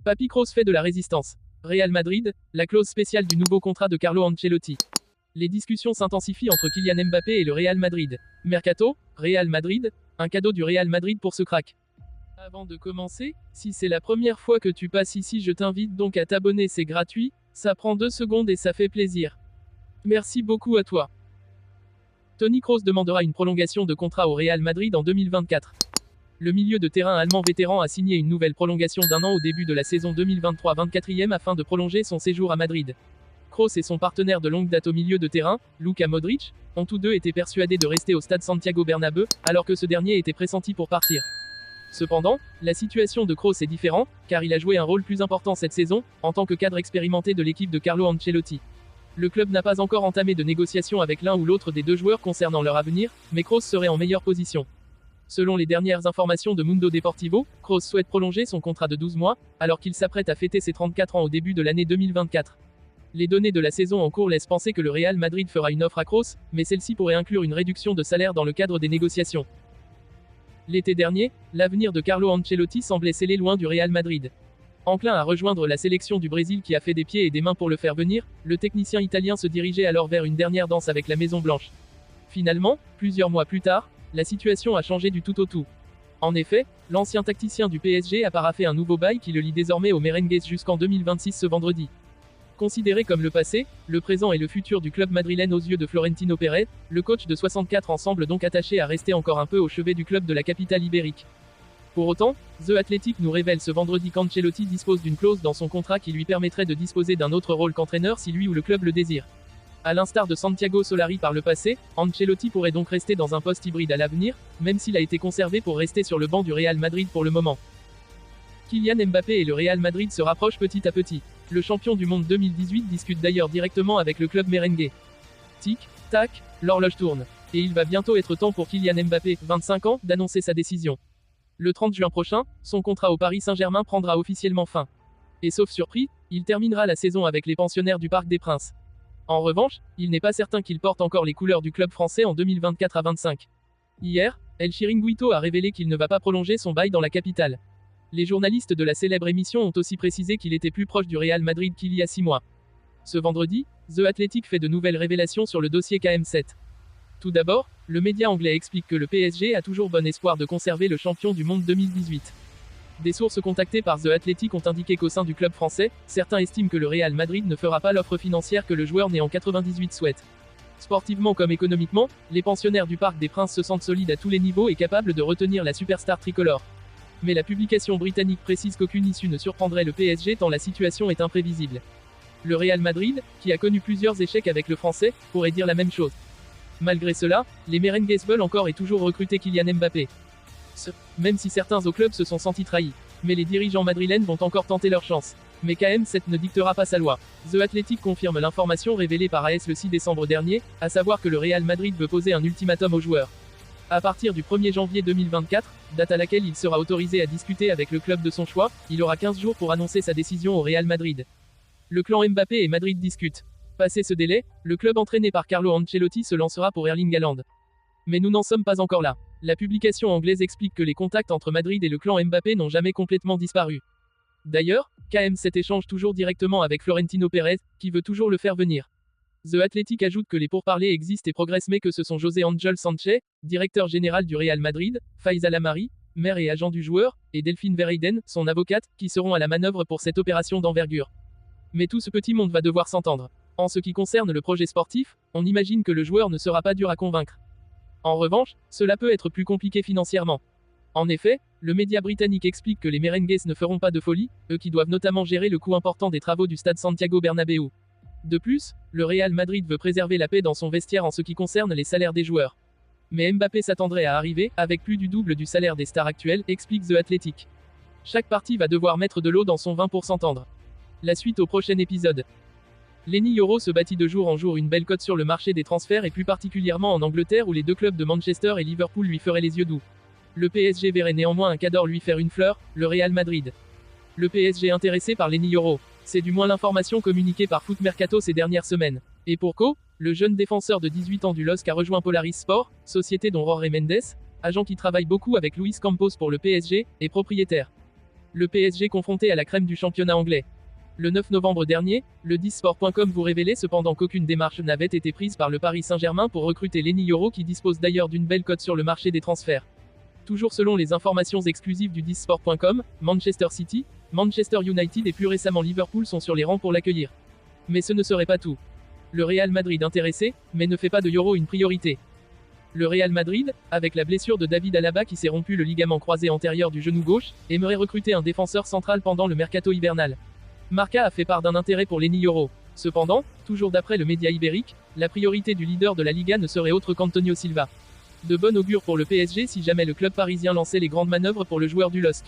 Papi Kroos fait de la résistance. Real Madrid, la clause spéciale du nouveau contrat de Carlo Ancelotti. Les discussions s'intensifient entre Kylian Mbappé et le Real Madrid. Mercato, Real Madrid, un cadeau du Real Madrid pour ce crack. Avant de commencer, si c'est la première fois que tu passes ici, je t'invite donc à t'abonner, c'est gratuit, ça prend 2 secondes et ça fait plaisir. Merci beaucoup à toi. Toni Kroos demandera une prolongation de contrat au Real Madrid en 2024. Le milieu de terrain allemand vétéran a signé une nouvelle prolongation d'1 an au début de la saison 2023-24e afin de prolonger son séjour à Madrid. Kroos et son partenaire de longue date au milieu de terrain, Luka Modric, ont tous deux été persuadés de rester au stade Santiago Bernabéu, alors que ce dernier était pressenti pour partir. Cependant, la situation de Kroos est différente, car il a joué un rôle plus important cette saison, en tant que cadre expérimenté de l'équipe de Carlo Ancelotti. Le club n'a pas encore entamé de négociations avec l'un ou l'autre des deux joueurs concernant leur avenir, mais Kroos serait en meilleure position. Selon les dernières informations de Mundo Deportivo, Kroos souhaite prolonger son contrat de 12 mois, alors qu'il s'apprête à fêter ses 34 ans au début de l'année 2024. Les données de la saison en cours laissent penser que le Real Madrid fera une offre à Kroos, mais celle-ci pourrait inclure une réduction de salaire dans le cadre des négociations. L'été dernier, l'avenir de Carlo Ancelotti semblait scellé loin du Real Madrid. Enclin à rejoindre la sélection du Brésil qui a fait des pieds et des mains pour le faire venir, le technicien italien se dirigeait alors vers une dernière danse avec la Maison Blanche. Finalement, plusieurs mois plus tard, la situation a changé du tout au tout. En effet, l'ancien tacticien du PSG a paraphé un nouveau bail qui le lie désormais aux Merengues jusqu'en 2026 ce vendredi. Considéré comme le passé, le présent et le futur du club madrilène aux yeux de Florentino Pérez, le coach de 64 ans semble donc attaché à rester encore un peu au chevet du club de la capitale ibérique. Pour autant, The Athletic nous révèle ce vendredi qu'Ancelotti dispose d'une clause dans son contrat qui lui permettrait de disposer d'un autre rôle qu'entraîneur si lui ou le club le désire. À l'instar de Santiago Solari par le passé, Ancelotti pourrait donc rester dans un poste hybride à l'avenir, même s'il a été conservé pour rester sur le banc du Real Madrid pour le moment. Kylian Mbappé et le Real Madrid se rapprochent petit à petit. Le champion du monde 2018 discute d'ailleurs directement avec le club merengue. Tic, tac, l'horloge tourne. Et il va bientôt être temps pour Kylian Mbappé, 25 ans, d'annoncer sa décision. Le 30 juin prochain, son contrat au Paris Saint-Germain prendra officiellement fin. Et sauf surprise, il terminera la saison avec les pensionnaires du Parc des Princes. En revanche, il n'est pas certain qu'il porte encore les couleurs du club français en 2024 à 25. Hier, El Chiringuito a révélé qu'il ne va pas prolonger son bail dans la capitale. Les journalistes de la célèbre émission ont aussi précisé qu'il était plus proche du Real Madrid qu'il y a 6 mois. Ce vendredi, The Athletic fait de nouvelles révélations sur le dossier KM7. Tout d'abord, le média anglais explique que le PSG a toujours bon espoir de conserver le champion du monde 2018. Des sources contactées par The Athletic ont indiqué qu'au sein du club français, certains estiment que le Real Madrid ne fera pas l'offre financière que le joueur né en 98 souhaite. Sportivement comme économiquement, les pensionnaires du Parc des Princes se sentent solides à tous les niveaux et capables de retenir la superstar tricolore. Mais la publication britannique précise qu'aucune issue ne surprendrait le PSG tant la situation est imprévisible. Le Real Madrid, qui a connu plusieurs échecs avec le français, pourrait dire la même chose. Malgré cela, les merengues veulent encore et toujours recruter Kylian Mbappé. Même si certains au club se sont sentis trahis. Mais les dirigeants madrilènes vont encore tenter leur chance. Mais KM7 ne dictera pas sa loi. The Athletic confirme l'information révélée par AS le 6 décembre dernier, à savoir que le Real Madrid veut poser un ultimatum aux joueurs. À partir du 1er janvier 2024, date à laquelle il sera autorisé à discuter avec le club de son choix, il aura 15 jours pour annoncer sa décision au Real Madrid. Le clan Mbappé et Madrid discutent. Passé ce délai, le club entraîné par Carlo Ancelotti se lancera pour Erling Haaland. Mais nous n'en sommes pas encore là. La publication anglaise explique que les contacts entre Madrid et le clan Mbappé n'ont jamais complètement disparu. D'ailleurs, KM7 échange toujours directement avec Florentino Pérez, qui veut toujours le faire venir. The Athletic ajoute que les pourparlers existent et progressent mais que ce sont José Ángel Sánchez, directeur général du Real Madrid, Faiza Lamari, maire et agent du joueur, et Delphine Verheyden, son avocate, qui seront à la manœuvre pour cette opération d'envergure. Mais tout ce petit monde va devoir s'entendre. En ce qui concerne le projet sportif, on imagine que le joueur ne sera pas dur à convaincre. En revanche, cela peut être plus compliqué financièrement. En effet, le média britannique explique que les merengues ne feront pas de folie, eux qui doivent notamment gérer le coût important des travaux du stade Santiago Bernabéu. De plus, le Real Madrid veut préserver la paix dans son vestiaire en ce qui concerne les salaires des joueurs. Mais Mbappé s'attendrait à arriver, avec plus du double du salaire des stars actuelles, explique The Athletic. Chaque partie va devoir mettre de l'eau dans son vin pour s'entendre. La suite au prochain épisode. Lenny Yoro se bâtit de jour en jour une belle cote sur le marché des transferts et plus particulièrement en Angleterre où les deux clubs de Manchester et Liverpool lui feraient les yeux doux. Le PSG verrait néanmoins un cador lui faire une fleur, le Real Madrid. Le PSG intéressé par Lenny Yoro. C'est du moins l'information communiquée par Foot Mercato ces dernières semaines. Et pour co, le jeune défenseur de 18 ans du LOSC a rejoint Polaris Sport, société dont Jorge Mendes, agent qui travaille beaucoup avec Luis Campos pour le PSG, est propriétaire. Le PSG confronté à la crème du championnat anglais. Le 9 novembre dernier, le 10sport.com vous révélait cependant qu'aucune démarche n'avait été prise par le Paris Saint-Germain pour recruter Lenny Yoro qui dispose d'ailleurs d'une belle cote sur le marché des transferts. Toujours selon les informations exclusives du 10sport.com, Manchester City, Manchester United et plus récemment Liverpool sont sur les rangs pour l'accueillir. Mais ce ne serait pas tout. Le Real Madrid intéressé, mais ne fait pas de Yoro une priorité. Le Real Madrid, avec la blessure de David Alaba qui s'est rompu le ligament croisé antérieur du genou gauche, aimerait recruter un défenseur central pendant le mercato hivernal. Marca a fait part d'un intérêt pour Lenny Yoro. Cependant, toujours d'après le média ibérique, la priorité du leader de la Liga ne serait autre qu'Antonio Silva. De bon augure pour le PSG si jamais le club parisien lançait les grandes manœuvres pour le joueur du LOSC.